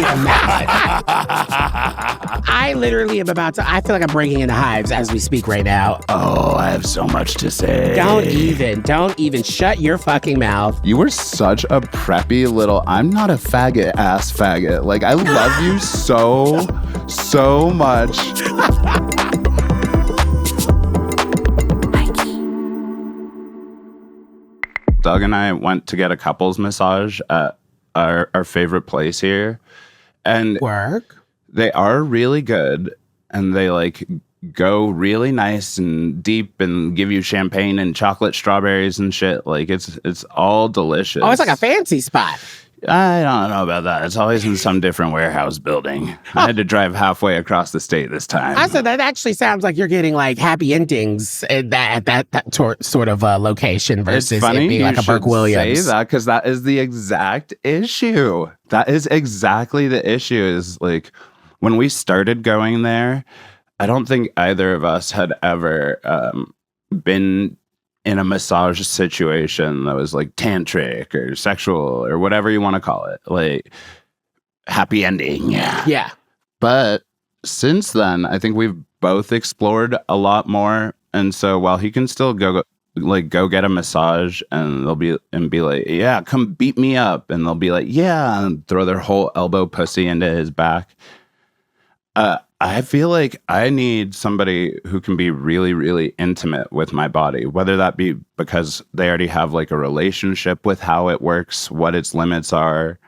fucking mouth. I literally am about to, I feel like I'm breaking into hives as we speak right now. Oh, I have so much to say. Don't even shut your fucking mouth. You were such a preppy little, I'm not a faggot ass faggot. Like, I love you so much. Doug and I went to get a couples massage at our favorite place here. And they are really good. And they like go really nice and deep and give you champagne and chocolate strawberries and shit. Like it's all delicious. Oh, it's like a fancy spot. I don't know about that. It's always in some different warehouse building. I had to drive halfway across the state this time. I said that actually sounds like you're getting like happy endings at that sort of location versus it's funny it being like a Burke Williams. Say that because that is the exact issue. That is exactly the issue. Is like when we started going there, I don't think either of us had ever been in a massage situation that was like tantric or sexual or whatever you want to call it, like happy ending. Yeah. But since then, I think we've both explored a lot more. And so while he can still go get a massage and they'll be like, yeah, come beat me up. And they'll be like, yeah, and throw their whole elbow pussy into his back. I feel like I need somebody who can be really, really intimate with my body, whether that be because they already have like a relationship with how it works, what its limits are,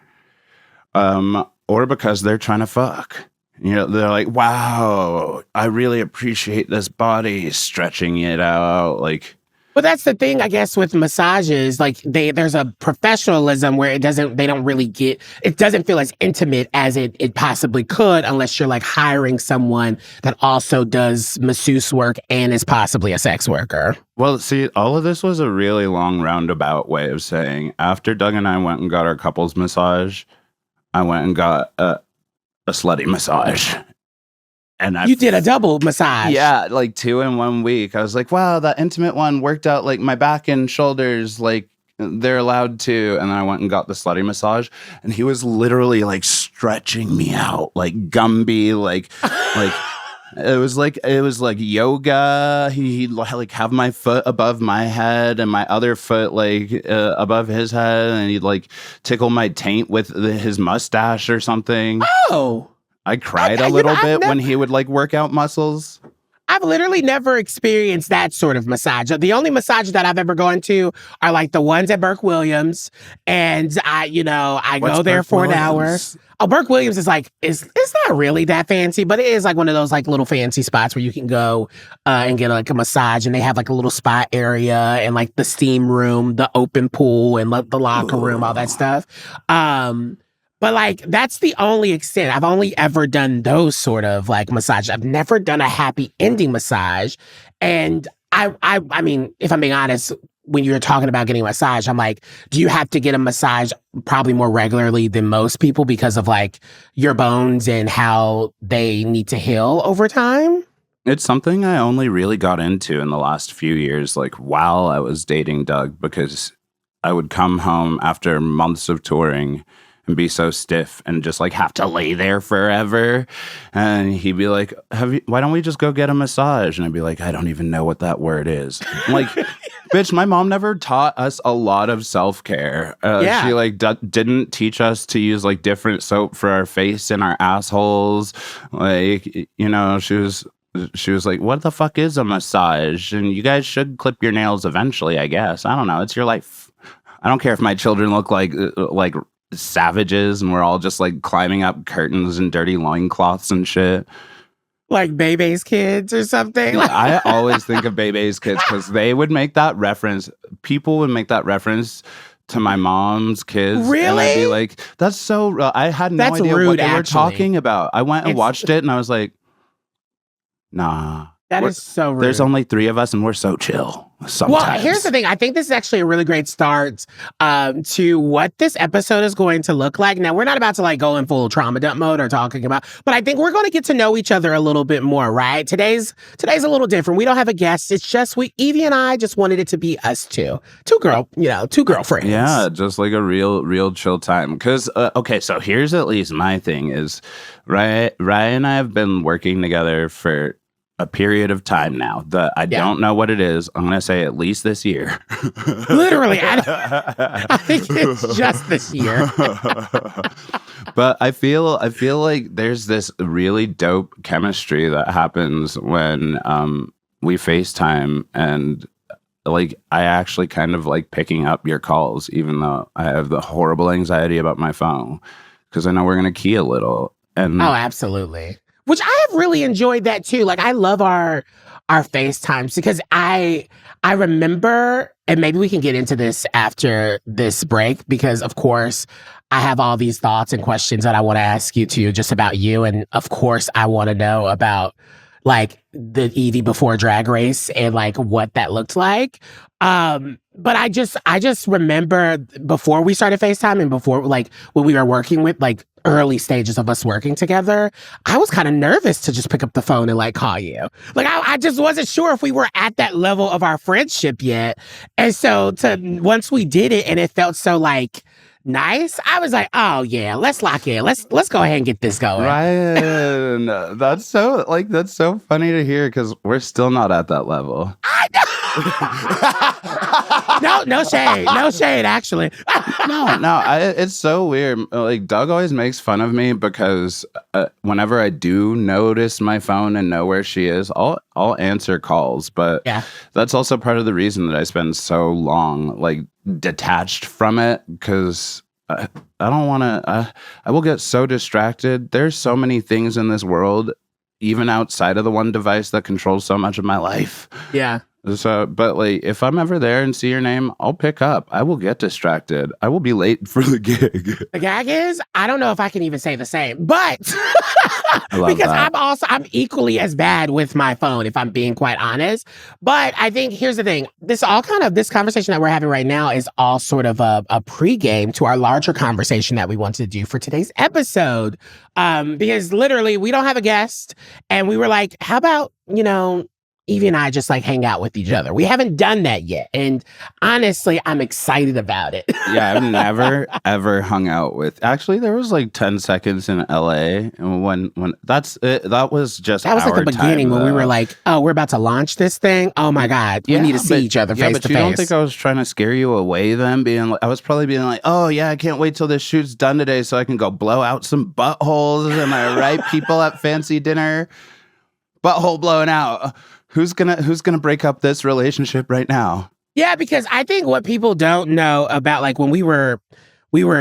or because they're trying to fuck. You know, they're like, wow, I really appreciate this body, stretching it out. Like, but that's the thing, I guess, with massages, like there's a professionalism where it doesn't feel as intimate as it possibly could unless you're like hiring someone that also does masseuse work and is possibly a sex worker. Well, see, all of this was a really long roundabout way of saying after Doug and I went and got our couples massage, I went and got a slutty massage. And you did a double massage. Yeah, like 2 in 1 week. I was like, wow, that intimate one worked out. Like my back and shoulders, like they're allowed to. And then I went and got the slutty massage. And he was literally like stretching me out, like Gumby, like it was like yoga. He'd like have my foot above my head and my other foot like above his head. And he'd like tickle my taint with his mustache or something. Oh. I cried a little bit when he would like work out muscles. I've literally never experienced that sort of massage. The only massage that I've ever gone to are like the ones at Burke Williams. And I go there for an hour. Oh, Burke Williams is like, it's not really that fancy, but it is like one of those like little fancy spots where you can go and get like a massage, and they have like a little spa area and like the steam room, the open pool, and the locker room, all that stuff. But like, that's the only extent. I've only ever done those sort of like massages. I've never done a happy ending massage. And I mean, if I'm being honest, when you're talking about getting a massage, I'm like, do you have to get a massage probably more regularly than most people because of like your bones and how they need to heal over time? It's something I only really got into in the last few years, like while I was dating Doug, because I would come home after months of touring and be so stiff and just like have to lay there forever. And he'd be like, why don't we just go get a massage? And I'd be like, I don't even know what that word is. I'm like, bitch, my mom never taught us a lot of self-care. She like didn't teach us to use like different soap for our face and our assholes. Like, you know, she was like, what the fuck is a massage? And you guys should clip your nails eventually, I guess. I don't know. It's your life. I don't care if my children look like savages and we're all just like climbing up curtains and dirty loincloths and shit. Like Bebe's kids or something? I always think of Bebe's kids because they would make that reference. People would make that reference to my mom's kids. Really? And I'd be like, that's so... I had no idea rude, what they were actually. talking about. I went and watched it and I was like, nah. That is so rude. There's only 3 of us and we're so chill. sometimes. Well, here's the thing. I think this is actually a really great start to what this episode is going to look like. Now, we're not about to like go in full trauma dump mode or talking about, but I think we're going to get to know each other a little bit more, right? Today's a little different. We don't have a guest. It's just Yvie and I just wanted it to be us two girlfriends. Yeah, just like a real chill time. Because, okay, so here's at least my thing is, Ryan and I have been working together for a period of time now that I don't know what it is. I'm going to say at least this year. Literally. I think it's just this year. But I feel like there's this really dope chemistry that happens when we FaceTime, and like I actually kind of like picking up your calls, even though I have the horrible anxiety about my phone because I know we're going to key a little. And oh, absolutely. Which I have really enjoyed that too. Like I love our FaceTimes because I remember, and maybe we can get into this after this break because of course I have all these thoughts and questions that I want to ask you too, just about you. And of course I want to know about like the Evie before Drag Race and like what that looked like. But I just remember before we started FaceTime and before like when we were working with like early stages of us working together, I was kind of nervous to just pick up the phone and like call you. Like I just wasn't sure if we were at that level of our friendship yet. And so once we did it and it felt so like nice, I was like, oh yeah, let's lock in. Let's go ahead and get this going. Ryan, that's so funny to hear because we're still not at that level. I know. No shade, actually. no, it's so weird. Like Doug always makes fun of me because whenever I do notice my phone and know where she is, I'll answer calls. But that's also part of the reason that I spend so long like detached from it because I don't want to. I will get so distracted. There's so many things in this world, even outside of the one device, that controls so much of my life. Yeah. So, but like, if I'm ever there and see your name, I'll pick up. I will get distracted. I will be late for the gig. The gag is, I don't know if I can even say the same, but because that. I'm equally as bad with my phone, if I'm being quite honest. But I think here's the thing: this conversation that we're having right now is all sort of a pregame to our larger conversation that we wanted to do for today's episode. Because literally, we don't have a guest, and we were like, how about Evie and I just like hang out with each other. We haven't done that yet. And honestly, I'm excited about it. Yeah, I've never, ever hung out with. Actually, there was like 10 seconds in LA. And when that's it, that was just that was like the beginning time, when we were like, oh, we're about to launch this thing. Oh my God. We need to see each other face to face. But you don't think I was trying to scare you away then? I was probably being like, oh yeah, I can't wait till this shoot's done today so I can go blow out some buttholes. Am I right? People at fancy dinner. Butthole blowing out. Who's gonna break up this relationship right now? Yeah, because I think what people don't know about like when we were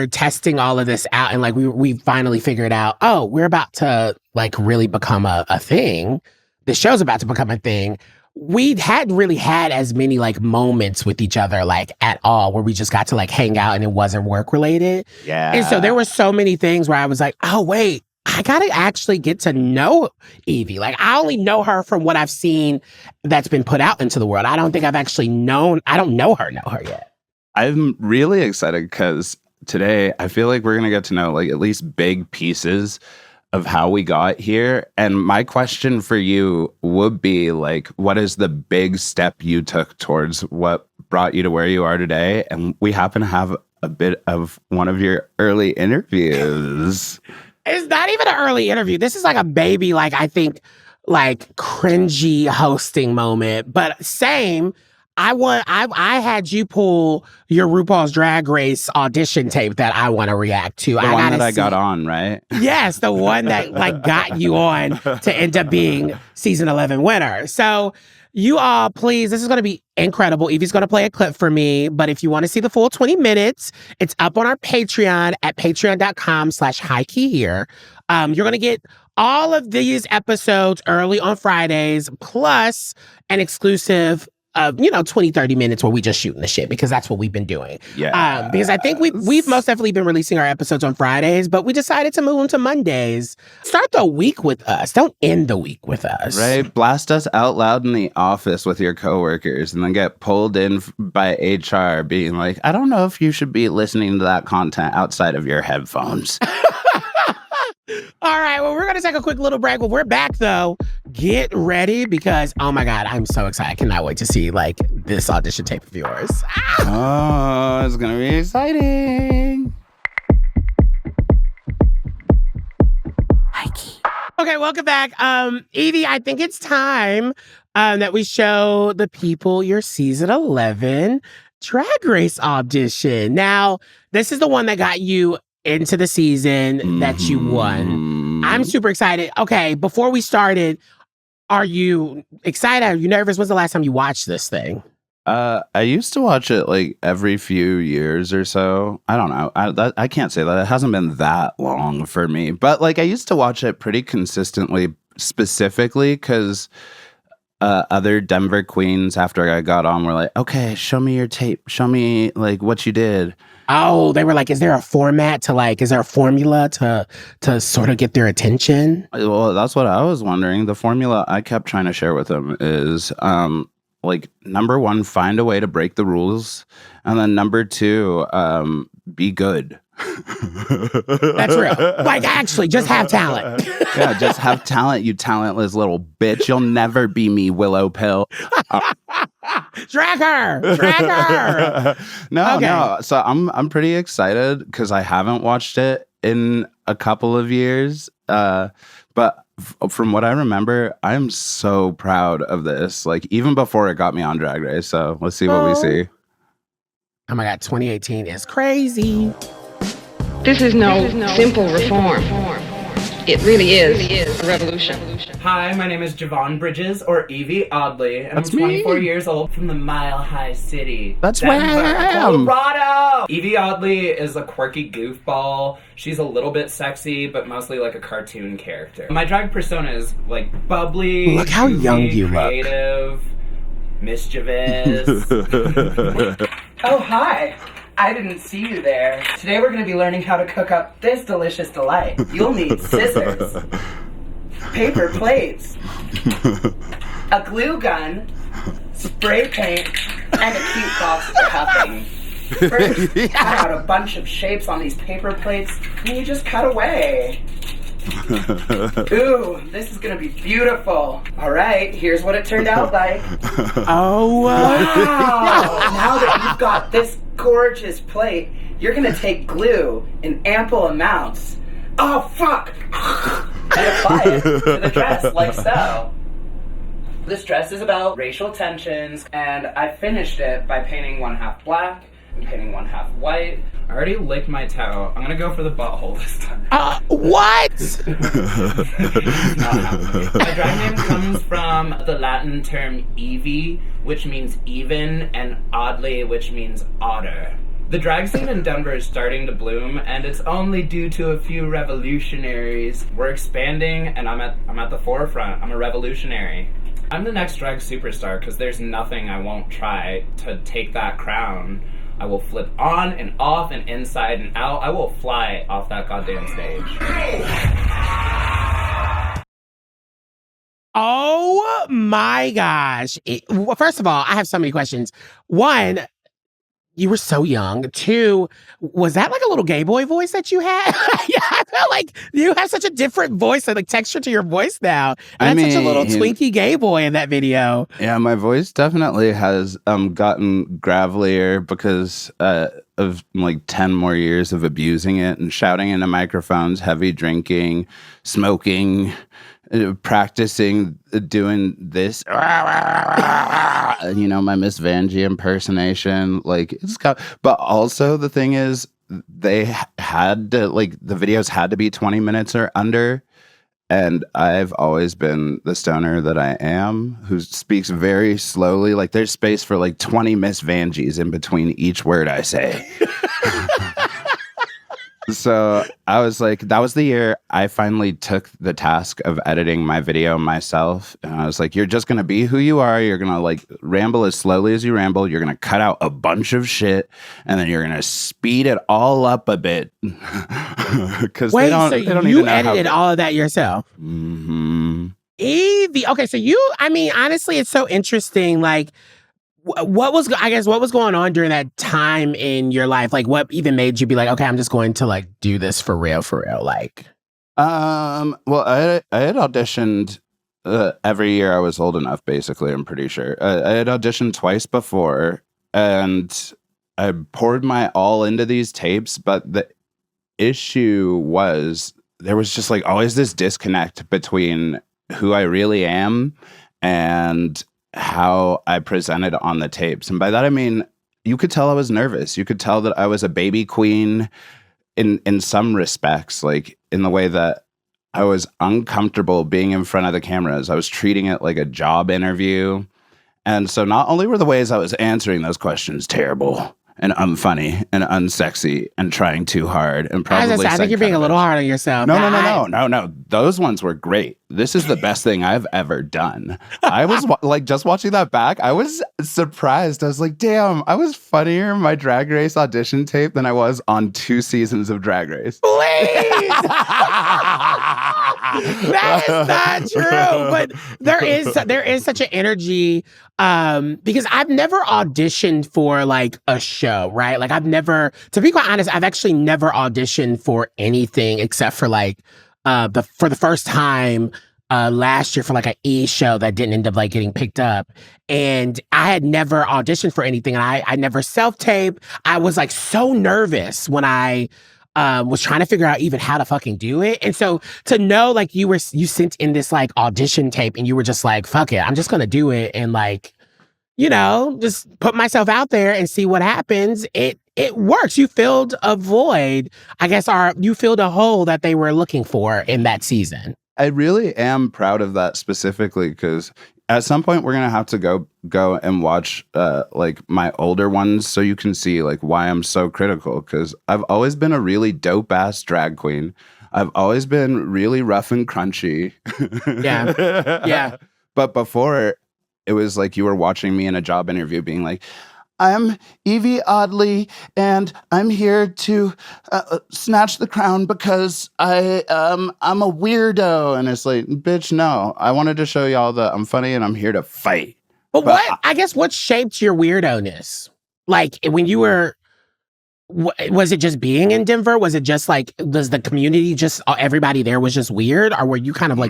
testing all of this out and like we finally figured out, oh, we're about to like really become a thing. The show's about to become a thing. We hadn't really had as many like moments with each other like at all where we just got to like hang out and it wasn't work related. Yeah. And so there were so many things where I was like, oh wait, I gotta actually get to know Evie. Like I only know her from what I've seen that's been put out into the world. I don't think I've actually I don't know her yet. I'm really excited because today I feel like we're gonna get to know like at least big pieces of how we got here. And my question for you would be like, what is the big step you took towards what brought you to where you are today? And we happen to have a bit of one of your early interviews. It's not even an early interview. This is like a baby, like I think, like cringy hosting moment. But same, I had you pull your RuPaul's Drag Race audition tape that I want to react to. The one that I got on, right? Yes, the one that like got you on to end up being season 11 winner. So you all, please, this is going to be incredible. Evie's going to play a clip for me, but if you want to see the full 20 minutes, it's up on our Patreon at patreon.com/HIGHKEY here. You're going to get all of these episodes early on Fridays, plus an exclusive 20, 30 minutes where we just shooting the shit because that's what we've been doing. Yeah. Because I think we've most definitely been releasing our episodes on Fridays, but we decided to move them to Mondays. Start the week with us. Don't end the week with us. Right? Blast us out loud in the office with your coworkers and then get pulled in by HR being like, I don't know if you should be listening to that content outside of your headphones. All right, well, we're going to take a quick little break. When we're back, though, get ready because, oh my God, I'm so excited. I cannot wait to see, this audition tape of yours. Oh, it's going to be exciting. HIGHKEY. Okay, welcome back. Evie, I think it's time that we show the people your season 11 Drag Race audition. Now, this is the one that got you into the season that you won. I'm super excited. Okay, before we started, are you excited? Are you nervous? When's the last time you watched this thing? I used to watch it every few years or so. I don't know. I can't say that. It hasn't been that long for me. But I used to watch it pretty consistently, specifically because other Denver queens after I got on were like, okay, show me your tape. Show me what you did. Oh, they were like, is there a format is there a formula to sort of get their attention? Well, that's what I was wondering. The formula I kept trying to share with them is, number one, find a way to break the rules. And then number two, be good. That's real. Actually, just have talent. Yeah, just have talent, you talentless little bitch. You'll never be me, Willow Pill. Drag her. No. So I'm pretty excited because I haven't watched it in a couple of years. But from what I remember, I'm so proud of this. Even before it got me on Drag Race. So let's see what we see. Oh my God, 2018 is crazy. This is no simple reform. It really is a revolution. Hi, my name is Javon Bridges, or Yvie Oddly, and I'm 24 years old from the Mile High City. That's Denver, Colorado! Yvie Oddly is a quirky goofball. She's a little bit sexy, but mostly like a cartoon character. My drag persona is bubbly, look how young you creative, mischievous. Oh, hi. I didn't see you there. Today we're going to be learning how to cook up this delicious delight. You'll need scissors, paper plates, a glue gun, spray paint, and a cute box for cupping. First, cut out a bunch of shapes on these paper plates, and you just cut away. Ooh, this is gonna be beautiful. All right, here's what it turned out like. Oh, wow! Now that you've got this gorgeous plate, you're gonna take glue in ample amounts. Oh, fuck! And apply it to the dress like so. This dress is about racial tensions, and I finished it by painting one half black and painting one half white. I already licked my toe. I'm gonna go for the butthole this time. What? My drag name comes from the Latin term Evie, which means even, and oddly, which means otter. The drag scene in Denver is starting to bloom, and it's only due to a few revolutionaries. We're expanding, and I'm at the forefront. I'm a revolutionary. I'm the next drag superstar because there's nothing I won't try to take that crown. I will flip on and off and inside and out. I will fly off that goddamn stage. Oh my gosh. Well, first of all, I have so many questions. One, you were so young. Two, was that a little gay boy voice that you had? Yeah, I felt like you have such a different voice and texture to your voice now. And that's such a little twinky gay boy in that video. Yeah, my voice definitely has gotten gravelier because of 10 more years of abusing it and shouting into microphones, heavy drinking, smoking, practicing doing this, my Miss Vanjie impersonation. But also the thing is, they had to the videos had to be 20 minutes or under. And I've always been the stoner that I am, who speaks very slowly. There's space for 20 Miss Vanjies in between each word I say. So I was like, that was the year I finally took the task of editing my video myself. And I was like, you're just going to be who you are. You're going to like ramble as slowly as you ramble. You're going to cut out a bunch of shit. And then you're going to speed it all up a bit. Because Wait, so you edited all of that yourself? Mm-hmm. Evie. Okay, so honestly, it's so interesting. Like, what was going on during that time in your life? Like, what even made you be like, okay, I'm just going to like do this for real? Like, well, I had auditioned every year I was old enough. Basically, I'm pretty sure I had auditioned twice before, and I poured my all into these tapes. But the issue was there was just like always this disconnect between who I really am and how I presented on the tapes. And by that I mean you could tell I was nervous. You could tell that I was a baby queen in some respects, like in the way that I was uncomfortable being in front of the cameras. I was treating it like a job interview. And so not only were the ways I was answering those questions terrible and unfunny and unsexy and trying too hard and probably I think you're being a little hard on yourself. No. Those ones were great. This is the best thing I've ever done. I was like just watching that back. I was surprised. I was like, damn, I was funnier in my Drag Race audition tape than I was on 2 seasons of Drag Race. Please. That is not true. But there is such an energy because I've never auditioned for like a show, right? Like to be quite honest, I've actually never auditioned for anything except for like for the first time last year for like an E show that didn't end up like getting picked up. And I had never auditioned for anything, and I never self-taped. I was like so nervous when I was trying to figure out even how to fucking do it. And so to know like you sent in this like audition tape and you were just like, fuck it, I'm just gonna do it and like, just put myself out there and see what happens. It works. You filled a void, I guess, you filled a hole that they were looking for in that season. I really am proud of that specifically because at some point we're gonna have to go and watch like my older ones so you can see like why I'm so critical, because I've always been a really dope ass drag queen. I've always been really rough and crunchy. Yeah. But before, it was like you were watching me in a job interview being like, I'm Yvie Oddly, and I'm here to snatch the crown because I'm a weirdo. And it's like, bitch, no. I wanted to show y'all that I'm funny and I'm here to fight. But what shaped your weirdo-ness? Like, when you were... Was it just being in Denver? Was it just like, does the community everybody there was just weird? Or were you kind of like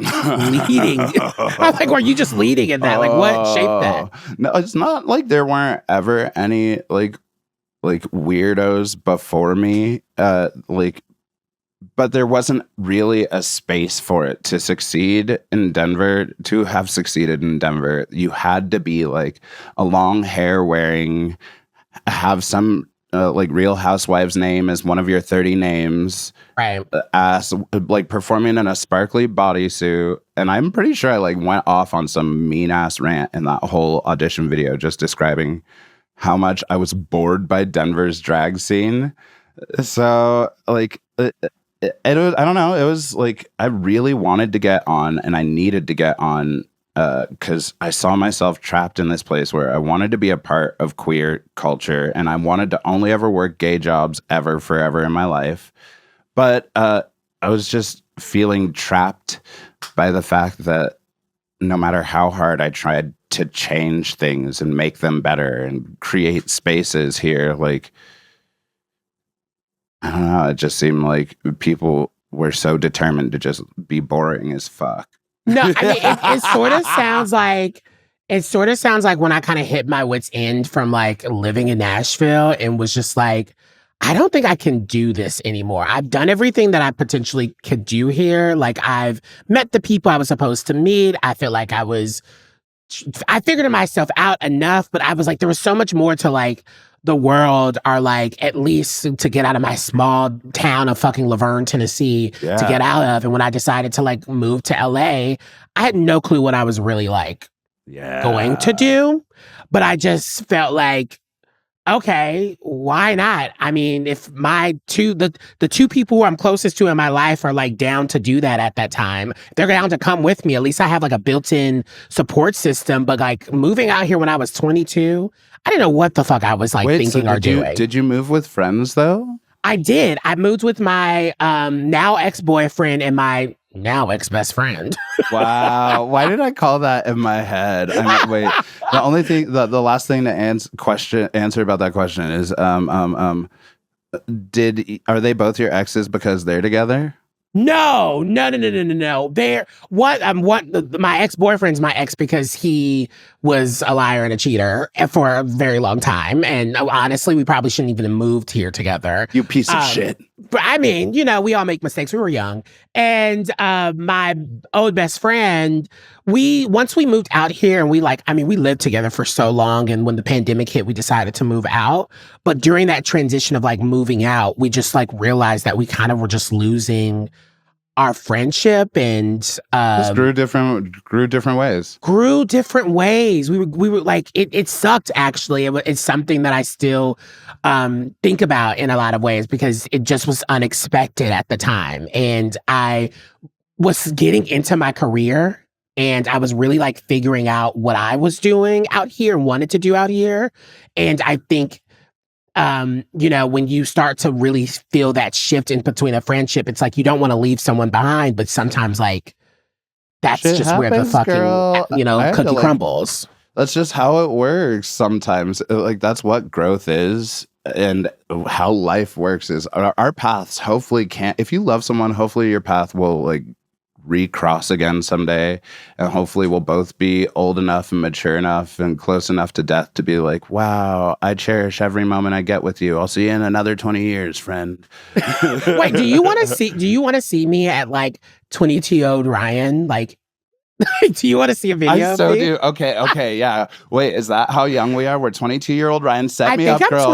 leading? I'm like, were you just leading in that? Like, what shaped that? No, it's not like there weren't ever any like weirdos before me. But there wasn't really a space for it to succeed in Denver. To have succeeded in Denver, you had to be like a long hair wearing, have some like Real Housewives name as one of your 30 names, right? As like performing in a sparkly bodysuit. And I'm pretty sure I like went off on some mean ass rant in that whole audition video, just describing how much I was bored by Denver's drag scene. So like it was, I don't know, it was like I really wanted to get on and I needed to get on because I saw myself trapped in this place where I wanted to be a part of queer culture and I wanted to only ever work gay jobs forever in my life. But I was just feeling trapped by the fact that no matter how hard I tried to change things and make them better and create spaces here, like, I don't know, it just seemed like people were so determined to just be boring as fuck. No, I mean, it sort of sounds like when I kind of hit my wit's end from like living in Nashville and was just like, I don't think I can do this anymore. I've done everything that I potentially could do here. Like, I've met the people I was supposed to meet. I feel like I figured myself out enough, but I was like, there was so much more to like the world, or like at least to get out of my small town of fucking Laverne, Tennessee to get out of. And when I decided to like move to LA, I had no clue what I was really like going to do. But I just felt like okay, why not? I mean, if the two people who I'm closest to in my life are like down to do that at that time, they're down to come with me. At least I have like a built-in support system. But like moving out here when I was 22, I didn't know what the fuck I was like thinking or doing. Did you move with friends though? I did. I moved with my now ex-boyfriend and my now ex-best friend. Wow. Why did I call that in my head? I mean, wait. The only thing, the last thing to answer about that question is, are they both your exes because they're together? No. They're my ex-boyfriend's my ex because he was a liar and a cheater for a very long time. And honestly, we probably shouldn't even have moved here together. You piece of shit. But I mean, we all make mistakes. We were young. And my old best friend, once we moved out here and we lived together for so long. And when the pandemic hit, we decided to move out. But during that transition of like moving out, we just like realized that we kind of were just losing our friendship and just grew different ways. Grew different ways. We were like it sucked actually. It's something that I still think about in a lot of ways because it just was unexpected at the time. And I was getting into my career and I was really like figuring out what I was doing out here and wanted to do out here. And I think when you start to really feel that shift in between a friendship, it's like you don't want to leave someone behind, but sometimes like that's shit just happens, where the fucking girl. Cookie crumbles. That's just how it works sometimes. Like that's what growth is and how life works is our paths hopefully can't, if you love someone, hopefully your path will like recross again someday, and hopefully we'll both be old enough and mature enough and close enough to death to be like, wow, I cherish every moment I get with you. I'll see you in another 20 years, friend. Wait, do you want to see me at like 22-year-old Ryan? Like, do you want to see a video? I so do. Okay, yeah. Wait, is that how young we are? We're 22-year-old Ryan. Set me up, girl.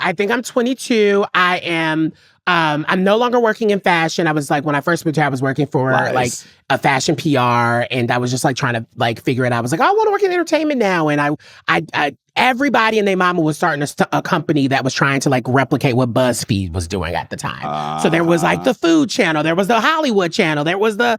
I think I'm 22. I am. I'm no longer working in fashion. I was like, when I first moved here, I was working for like a fashion PR, and I was just like trying to like figure it out. I was like, I want to work in entertainment now, and I everybody and their mama was starting a company that was trying to like replicate what BuzzFeed was doing at the time. So there was like the food channel, there was the Hollywood channel, there was the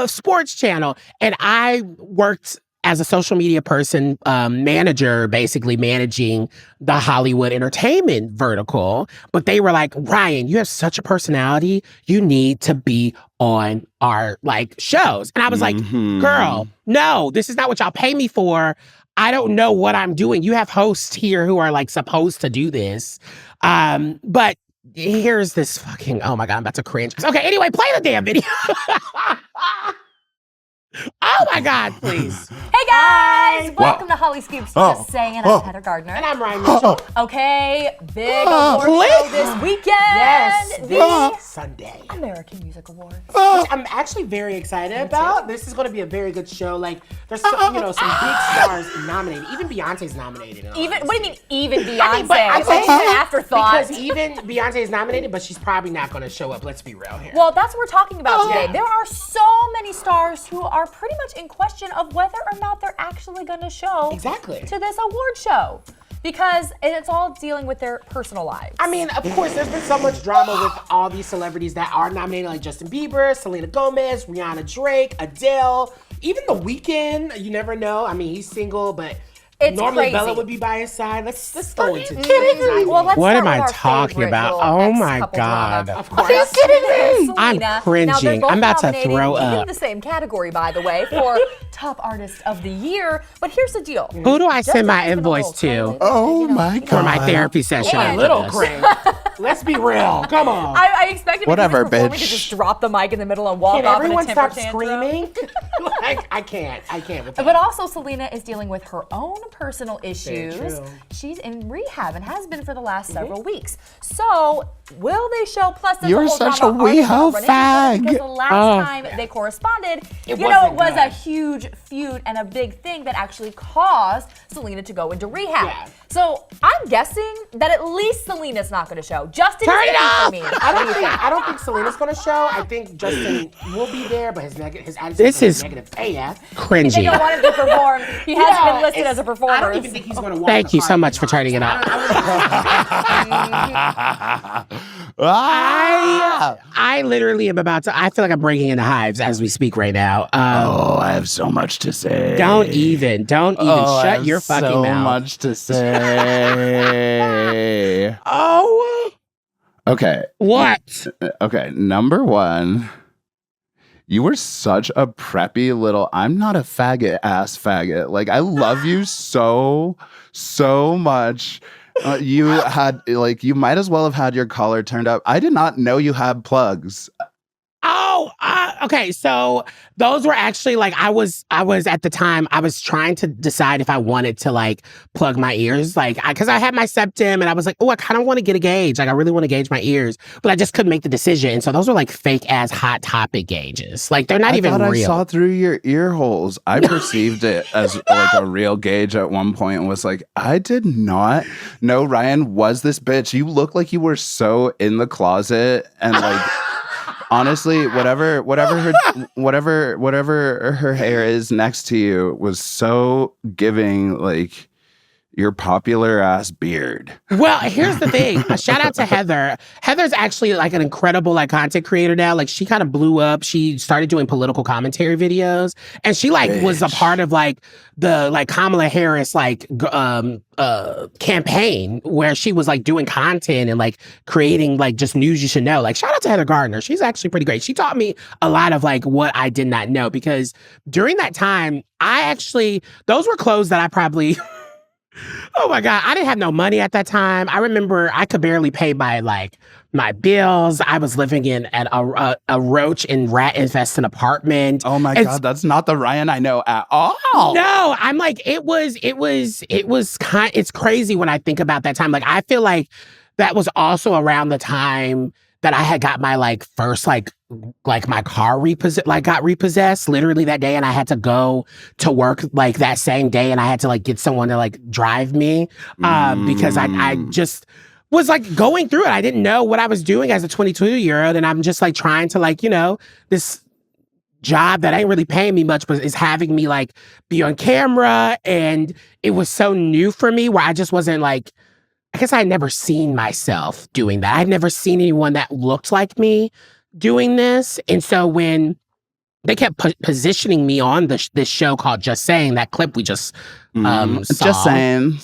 sports channel, and I worked as a social media person, manager, basically managing the Hollywood entertainment vertical. But they were like, Ryan, you have such a personality. You need to be on our like shows. And I was like, girl, no, this is not what y'all pay me for. I don't know what I'm doing. You have hosts here who are like supposed to do this. But here's this fucking, oh my God, I'm about to cringe. Okay, anyway, play the damn video. Oh my God, please. Hey guys! Welcome to Holly Scoops Just Saying. I'm Heather Gardner. And I'm Ryan Mitchell. Okay, big award show this weekend. Yes, this Sunday. American Music Awards. Which I'm actually very excited about. This is going to be a very good show. Like, there's some big stars nominated. Even Beyonce's nominated. What do you mean, even Beyonce? I mean, but I'm saying it's an afterthought. Because even Beyonce is nominated, but she's probably not going to show up. Let's be real here. Well, that's what we're talking about today. There are so many stars who are pretty much in question of whether or not they're actually going to show to this award show. Because it's all dealing with their personal lives. I mean, of course, there's been so much drama with all these celebrities that are nominated, like Justin Bieber, Selena Gomez, Rihanna Drake, Adele, even The Weeknd. You never know. I mean, he's single, but normally Bella would be by his side. Let's go into it. What am I talking about? Oh my God. Of course. Are you kidding me? I'm cringing. I'm about to throw up. In the same category, by the way, for Top Artist of the Year. But here's the deal. Who do I send my invoice to? Oh my God. For my therapy session. And little cringe. Let's be real. Come on. I expected whatever, bitch. To just drop the mic in the middle and walk off in a temper tantrum. Screaming? Like, I can't with that. But also, Selena is dealing with her own personal issues. She's in rehab and has been for the last several weeks. So, will they show? Plus, you're such a WeHo fag. Because the last time they corresponded, it was a huge feud and a big thing that actually caused Selena to go into rehab. Yeah. So I'm guessing that at least Selena's not going to show. Justin Turn is it off! for me. I don't think Selena's going to show. I think Justin will be there, but his attitude this is negative Hey, yeah. Cringy. They don't want him to perform. He hasn't been listed as a performer. I don't even think he's going to walk. Thank you so much for turning it on. I literally am about to. I feel like I'm breaking into hives as we speak right now. I have so much to say. Don't even. Shut your fucking mouth. So much to say. Okay. What? Okay. Number one. You were such a preppy little, I'm not a faggot ass faggot. Like, I love you so much. You had, like, you might as well have had your collar turned up. I did not know you had plugs. Okay. So those were actually like, I was at the time, I was trying to decide if I wanted to like plug my ears. Like, cause I had my septum and I was like, I kind of want to get a gauge. Like, I really want to gauge my ears, but I just couldn't make the decision. And so those were like fake ass Hot Topic gauges. Like, they're not even real. I saw through your ear holes. I perceived it as like a real gauge at one point and was like, I did not know Ryan was this bitch. You look like you were so in the closet and like, honestly, whatever her hair is next to you was so giving like your popular ass beard. Well, here's the thing. A shout out to Heather. Heather's actually like an incredible like content creator now. Like, she kind of blew up. She started doing political commentary videos, and she like was a part of like the like Kamala Harris like campaign where she was like doing content and like creating like just news you should know. Like, shout out to Heather Gardner. She's actually pretty great. She taught me a lot of like what I did not know, because during that time, those were clothes that I probably oh my God, I didn't have no money at that time. I remember I could barely pay my bills. I was living in a roach and rat infested apartment. Oh my God, that's not the Ryan I know at all. No, I'm like, it's crazy when I think about that time. Like, I feel like that was also around the time that I had got my like first like my car got repossessed literally that day, and I had to go to work like that same day, and I had to like get someone to like drive me because I just was like going through it. I didn't know what I was doing as a 22-year-old, and I'm just like trying to like, this job that ain't really paying me much, but is having me like be on camera, and it was so new for me where I just wasn't like, I guess I had never seen myself doing that. I'd never seen anyone that looked like me doing this. And so when they kept positioning me on this show called Just Saying, that clip we just saw. Just Saying.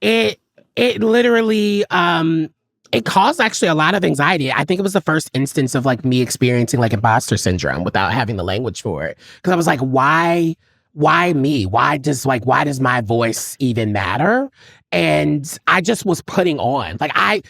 It literally, it caused actually a lot of anxiety. I think it was the first instance of like me experiencing like imposter syndrome without having the language for it. Because I was like, why me? Why does my voice even matter? And I just was putting on. Like, I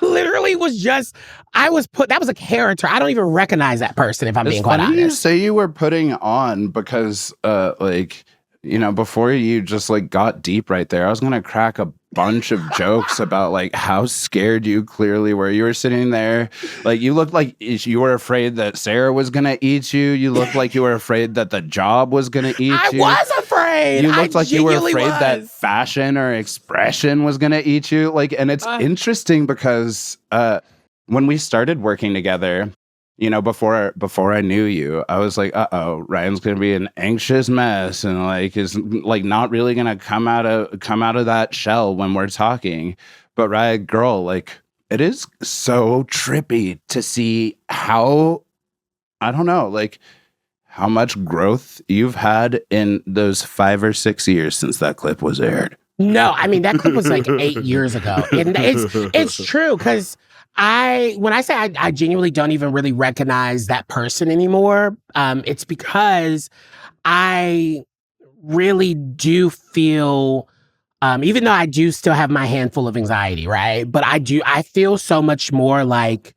literally was that was a character. I don't even recognize that person, if I'm being quite honest. You say you were putting on because before you just like got deep right there, I was gonna crack a bunch of jokes about like how scared you clearly were. You were sitting there, like you looked like you were afraid that Sarah was gonna eat you. You looked like you were afraid that the job was gonna eat you. I was afraid. You looked like you were afraid that fashion or expression was gonna eat you. Like, and it's interesting because when we started working together, before I knew you, I was like, Ryan's gonna be an anxious mess and like is like not really gonna come out of that shell when we're talking. But Ryan, girl, like it is so trippy to see how, I don't know, like how much growth you've had in those 5 or 6 years since that clip was aired. No, I mean that clip was like 8 years ago. And it's true, because when I say I genuinely don't even really recognize that person anymore, it's because I really do feel, even though I do still have my handful of anxiety, right? But I feel so much more like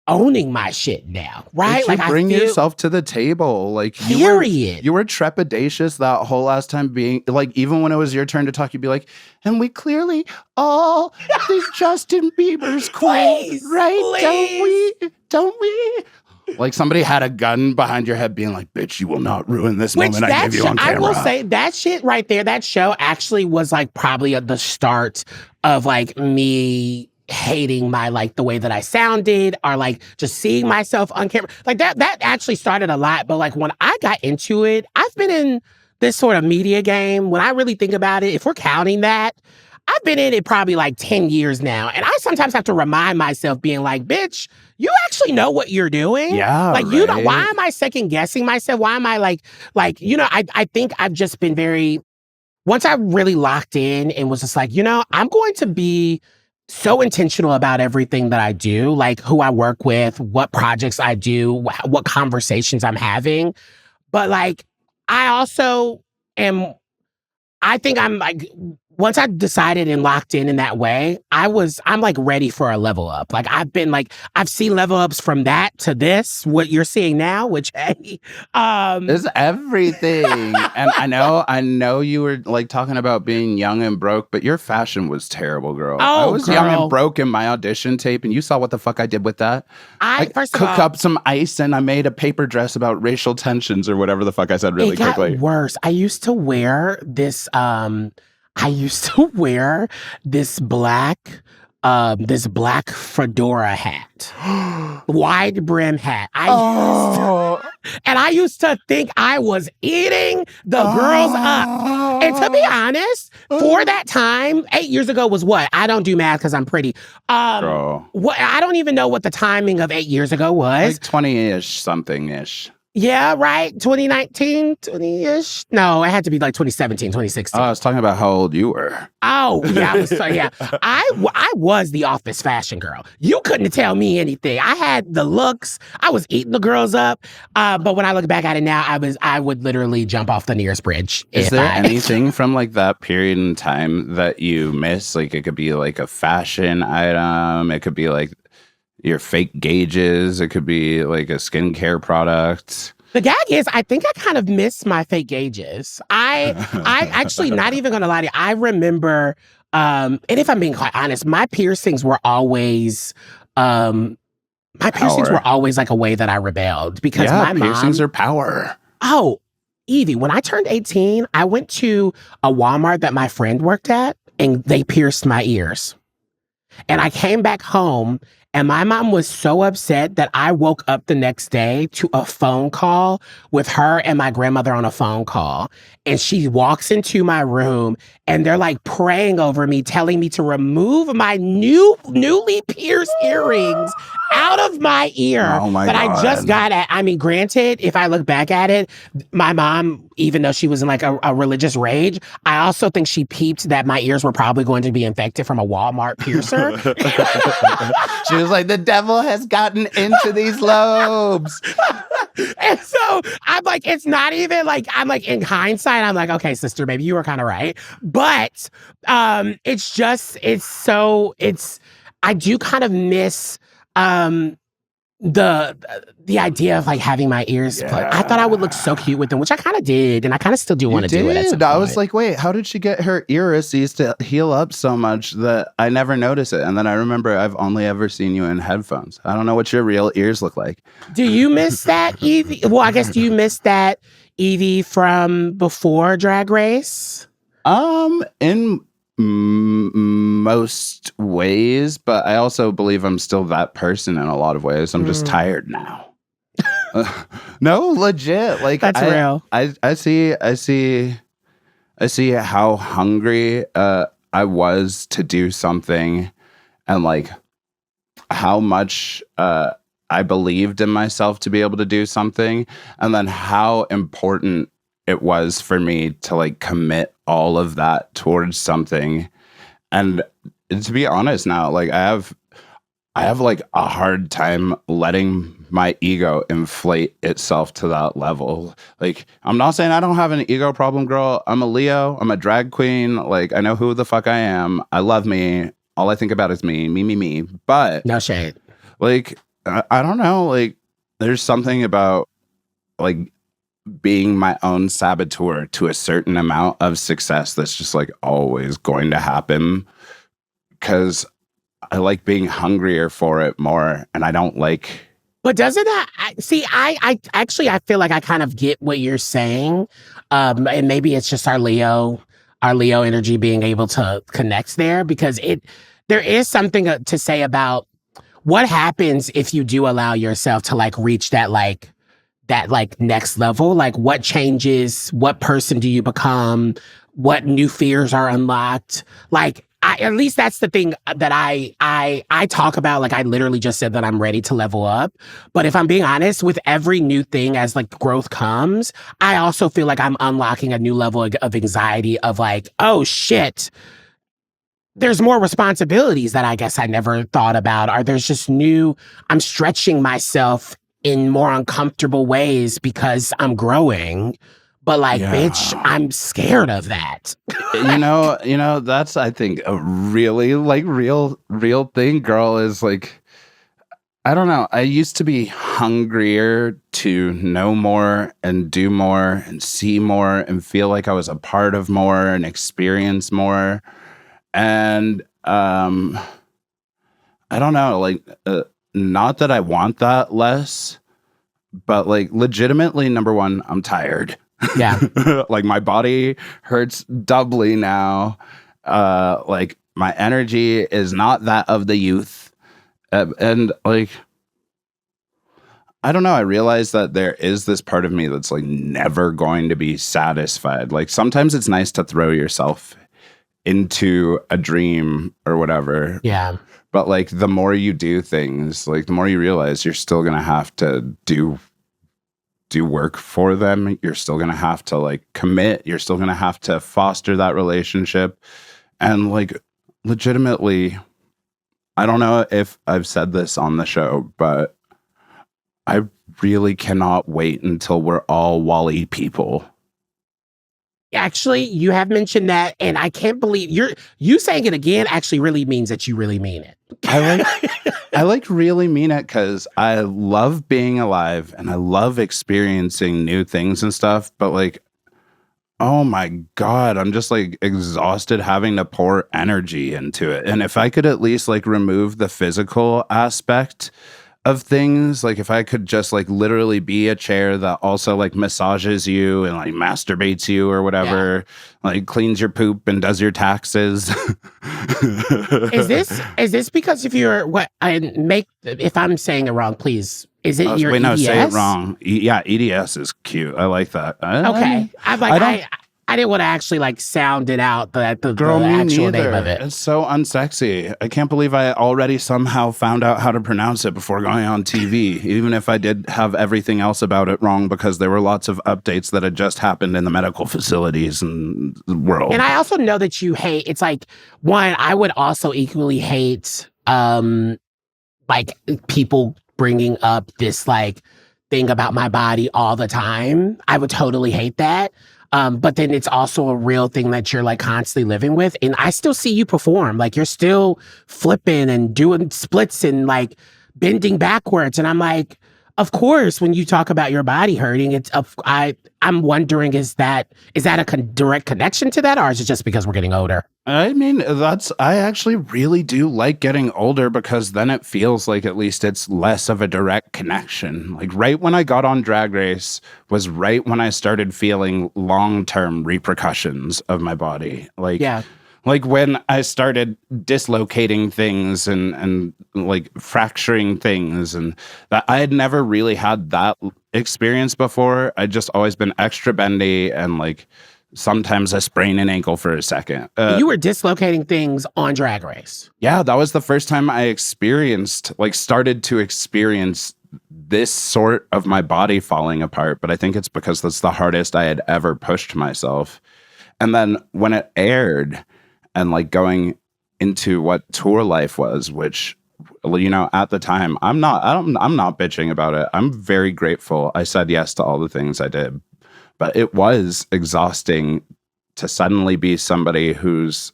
owning my shit now, right? Like, bring yourself to the table. Like, you were trepidatious that whole last time, being like, even when it was your turn to talk, you'd be like, and we clearly all think Justin Bieber's cool, right? Please. Don't we? Like somebody had a gun behind your head being like, bitch, you will not ruin this moment I give you on camera. I will say that shit right there, that show actually was like probably the start of like me hating my like the way that I sounded or like just seeing myself on camera. Like that actually started a lot. But like when I got into it, I've been in this sort of media game. When I really think about it, if we're counting that, I've been in it probably like 10 years now. And I sometimes have to remind myself being like, bitch, you actually know what you're doing. Yeah. Like, right? you know, why am I second guessing myself? Why am I like, you know, I think I've just been very, once I really locked in and was just like, you know, I'm going to be so intentional about everything that I do, like who I work with, what projects I do, what conversations I'm having. But like, I also am, I think I'm like, once I decided and locked in that way, I'm like ready for a level up. Like I've seen level ups from that to this, what you're seeing now, which, hey, it's everything. And I know you were like talking about being young and broke, but your fashion was terrible, girl. I was young and broke in my audition tape, and you saw what the fuck I did with that. I cooked up some ice and I made a paper dress about racial tensions or whatever the fuck I said really quickly. It got worse. I used to wear this black fedora hat, wide brim hat. I used to think I was eating the girls up. And to be honest, for that time, 8 years ago was what? I don't do math because I'm pretty. What? I don't even know what the timing of 8 years ago was. Like 20-ish, something-ish. Yeah, right. 2019, 20-ish. No, it had to be like 2017, 2016. Oh, I was talking about how old you were. Oh, yeah. I was the office fashion girl. You couldn't tell me anything. I had the looks. I was eating the girls up. But when I look back at it now, I would literally jump off the nearest bridge. Is there anything from like that period in time that you miss? Like it could be like a fashion item. It could be like your fake gauges. It could be like a skincare product. The gag is, I think I kind of miss my fake gauges. I actually, not even gonna lie to you, I remember, and if I'm being quite honest, my piercings were always like a way that I rebelled because my mom. Piercings are power. Oh, Evie, when I turned 18, I went to a Walmart that my friend worked at, and they pierced my ears. And I came back home, and my mom was so upset that I woke up the next day to a phone call with her and my grandmother on a phone call. And she walks into my room, and they're like praying over me, telling me to remove my newly pierced earrings out of my ear. Oh my God. I just got at, I mean, granted, if I look back at it, my mom, even though she was in like a religious rage, I also think she peeped that my ears were probably going to be infected from a Walmart piercer. She was like, the devil has gotten into these lobes. And so I'm like, it's not even like, I'm like, in hindsight, I'm like, okay, sister, maybe you were kind of right. But I do kind of miss the idea of like having my ears plugged. I thought I would look so cute with them, which I kind of did, and I kind of still do want to do it. I was like, wait, how did she get her irises to heal up so much that I never noticed it? And then I remember I've only ever seen you in headphones. I don't know what your real ears look like. Do you miss that, Evie? Well, I guess, do you miss that Evie from before Drag Race? In most ways, but I also believe I'm still that person in a lot of ways. I'm just tired now. No, legit. Like that's real. I see how hungry I was to do something, and like how much I believed in myself to be able to do something, and then how important it was for me to like commit all of that towards something. And to be honest now, like I have like a hard time letting my ego inflate itself to that level. Like, I'm not saying I don't have an ego problem, girl. I'm a Leo. I'm a drag queen. Like, I know who the fuck I am. I love me. All I think about is me. But no shade. Like, I don't know. Like, there's something about like being my own saboteur to a certain amount of success that's just like always going to happen, because I like being hungrier for it more, and I don't like. But doesn't that I feel like I kind of get what you're saying, and maybe it's just our Leo energy being able to connect there, because there is something to say about what happens if you do allow yourself to like reach that next level. Like what changes? What person do you become? What new fears are unlocked? Like at least that's the thing that I talk about. Like I literally just said that I'm ready to level up. But if I'm being honest, with every new thing as like growth comes, I also feel like I'm unlocking a new level of anxiety of like, oh shit, there's more responsibilities that I guess I never thought about. Or there's just I'm stretching myself in more uncomfortable ways because I'm growing. But like, bitch, I'm scared of that. you know, that's I think a really like real thing, girl, is like, I don't know. I used to be hungrier to know more and do more and see more and feel like I was a part of more and experience more. And I don't know, like, not that I want that less, but like legitimately, number one, I'm tired. Yeah. Like my body hurts doubly now. Like my energy is not that of the youth. And like, I don't know. I realize that there is this part of me that's like never going to be satisfied. Like sometimes it's nice to throw yourself into a dream or whatever. Yeah. But like the more you do things, like the more you realize you're still going to have to do work for them. You're still going to have to like commit. You're still going to have to foster that relationship. And like legitimately, I don't know if I've said this on the show, but I really cannot wait until we're all Wall-E people. Actually, you have mentioned that, and I can't believe you saying it again actually really means that you really mean it. I like really mean it because I love being alive and I love experiencing new things and stuff. But like, oh my God, I'm just like exhausted having to pour energy into it. And if I could at least like remove the physical aspect of things, like if I could just like literally be a chair that also like massages you and like masturbates you or whatever, like cleans your poop and does your taxes. Is this because if you're if I'm saying it wrong, please. Is it your wait, no, EDS? say it wrong. Yeah, EDS is cute. I like that. Okay. I didn't want to actually like sound it out, the Girl, me actual neither. name of it. It's so unsexy. I can't believe I already somehow found out how to pronounce it before going on TV, even if I did have everything else about it wrong because there were lots of updates that had just happened in the medical facilities and the world. And I also know that you hate, it's like, one, I would also equally hate like people bringing up this like thing about my body all the time. I would totally hate that. But then it's also a real thing that you're like constantly living with. And I still see you perform. Like you're still flipping and doing splits and like bending backwards. And I'm like, of course, when you talk about your body hurting, I'm wondering, is that a direct connection to that? Or is it just because we're getting older? I mean, I actually really do like getting older because then it feels like at least it's less of a direct connection. Like right when I got on Drag Race was right when I started feeling long-term repercussions of my body. Like, yeah. Like when I started dislocating things and like fracturing things, and that I had never really had that experience before. I'd just always been extra bendy and like sometimes I sprain an ankle for a second. You were dislocating things on Drag Race. Yeah, that was the first time I started to experience this sort of my body falling apart. But I think it's because that's the hardest I had ever pushed myself. And then when it aired, and like going into what tour life was, which, you know, at the time, I'm not bitching about it. I'm very grateful. I said yes to all the things I did, but it was exhausting to suddenly be somebody who's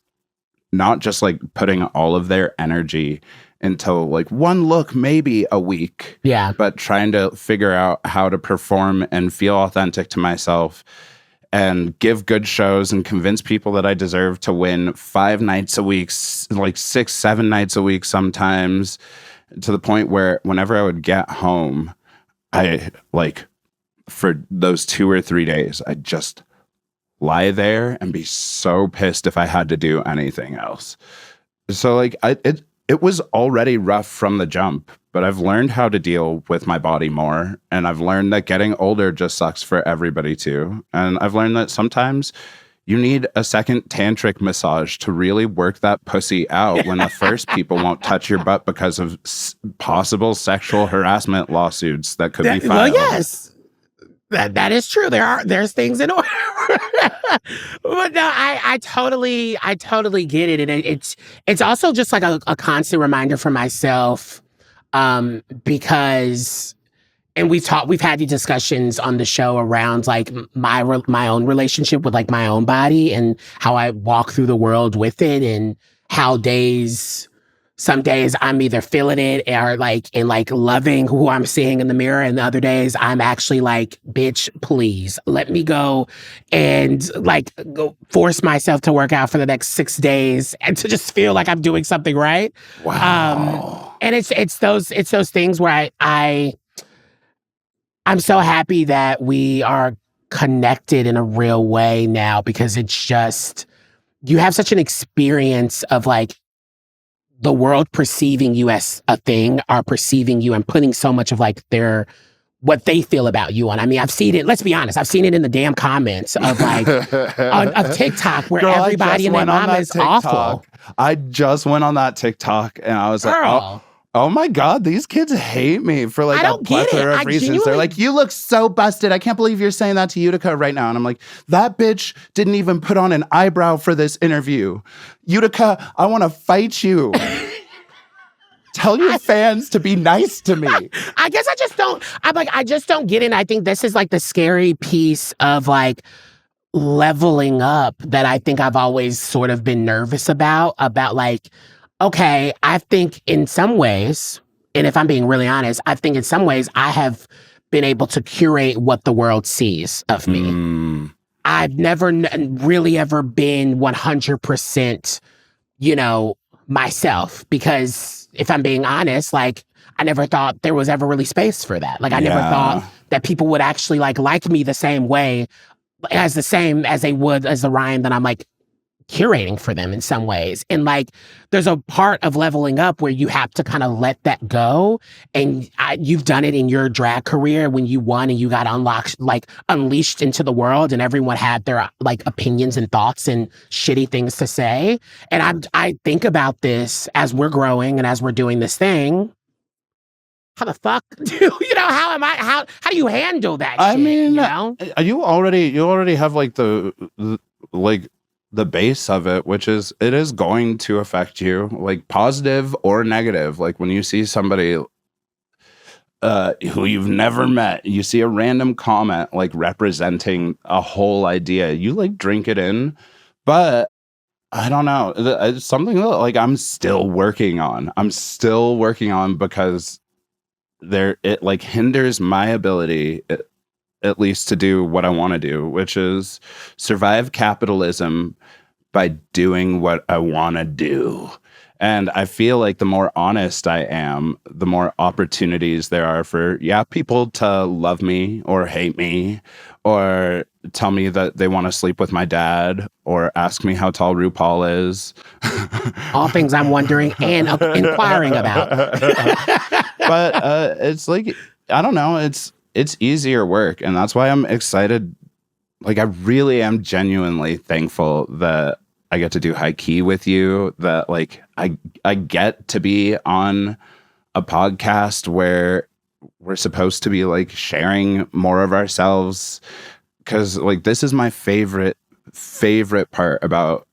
not just like putting all of their energy into like one look, maybe a week. Yeah. But trying to figure out how to perform and feel authentic to myself and give good shows and convince people that I deserve to win 5 nights a week, like 6, 7 nights a week sometimes, to the point where whenever I would get home, I like for those 2 or 3 days, I'd just lie there and be so pissed if I had to do anything else. So like it was already rough from the jump, but I've learned how to deal with my body more. And I've learned that getting older just sucks for everybody too. And I've learned that sometimes you need a second tantric massage to really work that pussy out when the first people won't touch your butt because of possible sexual harassment lawsuits that could be filed. Well, yes. That is true. There's things in order. But no, I totally get it. And it's also just like a constant reminder for myself, because, and we've had these discussions on the show around like my own relationship with like my own body and how I walk through the world with it, and how some days I'm either feeling it or like and like loving who I'm seeing in the mirror, and the other days I'm actually like, bitch, please let me go and like go force myself to work out for the next 6 days and to just feel like I'm doing something right. Wow. And it's those things where I'm so happy that we are connected in a real way now, because it's just, you have such an experience of like the world perceiving you as a thing, are perceiving you and putting so much of like what they feel about you on. I mean, I've seen it, let's be honest, I've seen it in the damn comments of like, of TikTok where everybody and their mama is awful. I just went on that TikTok and I was like, oh my God, these kids hate me for like a plethora of reasons. They're like, you look so busted. I can't believe you're saying that to Utica right now. And I'm like, that bitch didn't even put on an eyebrow for this interview. Utica, I want to fight you. Tell your fans to be nice to me. I guess I just don't get it. And I think this is like the scary piece of like leveling up that I think I've always sort of been nervous about like, okay, I think in some ways, and if I'm being really honest, I think in some ways I have been able to curate what the world sees of me. I've never really ever been 100%, myself, because if I'm being honest, like, I never thought there was ever really space for that. Like, I never thought that people would actually like me the same way as they would as the Ryan that I'm like curating for them in some ways. And like, there's a part of leveling up where you have to kind of let that go. And you've done it in your drag career when you won and you got unleashed into the world, and everyone had their like opinions and thoughts and shitty things to say. And I think about this as we're growing and as we're doing this thing. How the fuck how do you handle that shit? I mean, you already have like the base of it, which is it is going to affect you, like positive or negative. Like when you see somebody who you've never met, you see a random comment like representing a whole idea, you like drink it in. But I don't know, it's something that like I'm still working on because it like hinders my ability at least to do what I want to do, which is survive capitalism by doing what I want to do. And I feel like the more honest I am, the more opportunities there are for, people to love me or hate me or tell me that they want to sleep with my dad or ask me how tall RuPaul is. All things I'm wondering and inquiring about. But it's like, I don't know, it's easier work, and that's why I'm excited. Like, I really am genuinely thankful that I get to do HIGHKEY with you, that like I get to be on a podcast where we're supposed to be like sharing more of ourselves, because like this is my favorite part about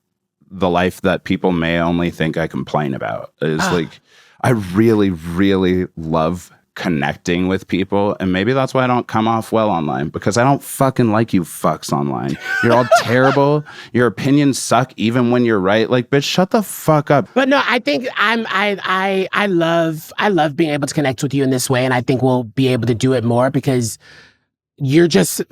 the life that people may only think I complain about is like I really, really love connecting with people, and maybe that's why I don't come off well online, because I don't fucking like you fucks online. You're all terrible. Your opinions suck even when you're right. Like, bitch, shut the fuck up. But no, I think I love being able to connect with you in this way, and I think we'll be able to do it more because you're just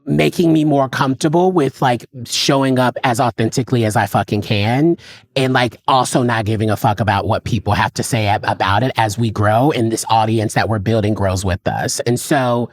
making me more comfortable with like showing up as authentically as I fucking can, and like also not giving a fuck about what people have to say about it as we grow and this audience that we're building grows with us. And so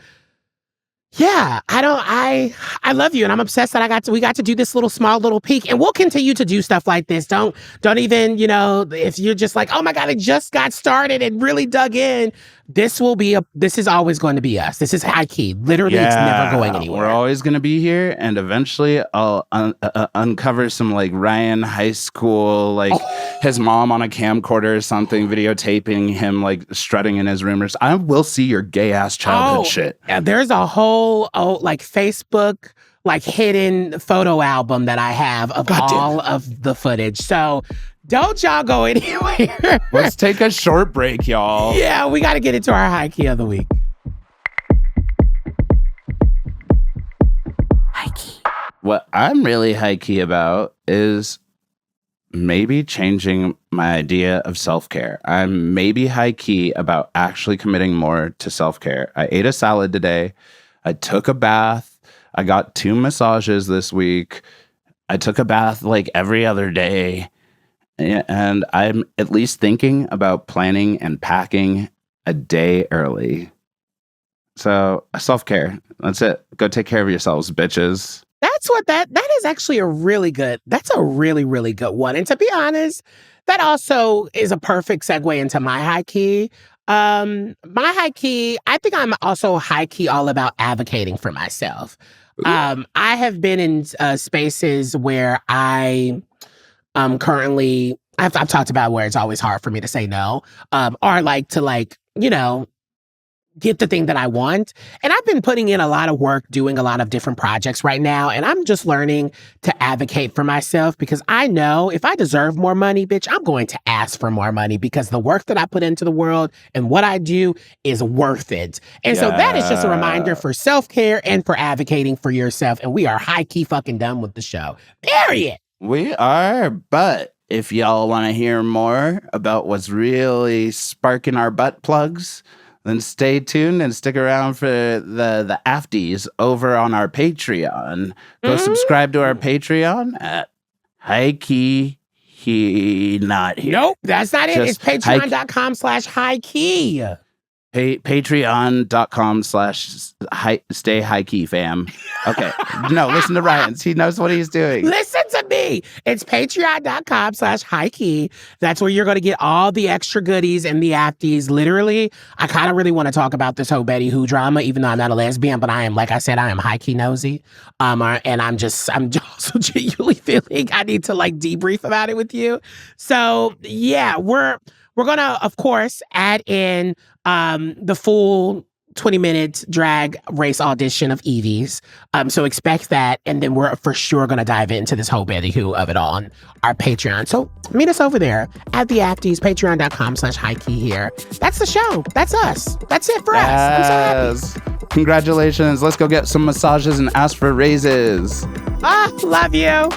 Yeah, I love you, and I'm obsessed that we got to do this small little peek, and we'll continue to do stuff like this. Don't even, if you're just like, oh my God, it just got started and really dug in. This is always going to be us. This is high key. Literally, it's never going anywhere. We're always going to be here, and eventually I'll uncover some like Ryan high school, like his mom on a camcorder or something, videotaping him like strutting in his room. I will see your gay ass childhood shit. Yeah, there's a whole like Facebook like hidden photo album that I have of all of the footage. So don't y'all go anywhere. Let's take a short break, y'all. Yeah, we got to get into our high key of the week. High key. What I'm really high key about is maybe changing my idea of self-care. I'm maybe high key about actually committing more to self-care. I ate a salad today. I took a bath. I got 2 massages this week. I took a bath like every other day. And I'm at least thinking about planning and packing a day early. So self-care. That's it. Go take care of yourselves, bitches. That is actually that's a really, really good one. And to be honest, that also is a perfect segue into my high key. My high key, I think I'm also high key all about advocating for myself. I have been in spaces where I currently, I've talked about where it's always hard for me to say no, or like to get the thing that I want. And I've been putting in a lot of work, doing a lot of different projects right now. And I'm just learning to advocate for myself because I know if I deserve more money, bitch, I'm going to ask for more money because the work that I put into the world and what I do is worth it. And so that is just a reminder for self-care and for advocating for yourself. And we are high key fucking done with the show. Period. We are, but if y'all want to hear more about what's really sparking our butt plugs, then stay tuned and stick around for the afties over on our Patreon. Go subscribe to our Patreon at HIGHKEY. He not here. Nope, that's not it. It's patreon.com/HIGHKEY. Patreon.com/stay high key fam. Okay. No, listen to Ryan's. He knows what he's doing. Listen to me. It's patreon.com/HIGHKEY. That's where you're going to get all the extra goodies and the afties. Literally, I kind of really want to talk about this whole Betty Who drama, even though I'm not a lesbian, but I am, like I said, I am high key nosy. And I'm also genuinely feeling I need to like debrief about it with you. So yeah, we're going to, of course, add in the full 20-minute drag race audition of Yvie's. So expect that. And then we're for sure going to dive into this whole Betty Who of it all on our Patreon. So meet us over there at the Afties, patreon.com/HIGHKEY here. That's the show. That's us. That's it for us. I'm so happy. Congratulations. Let's go get some massages and ask for raises. Love you.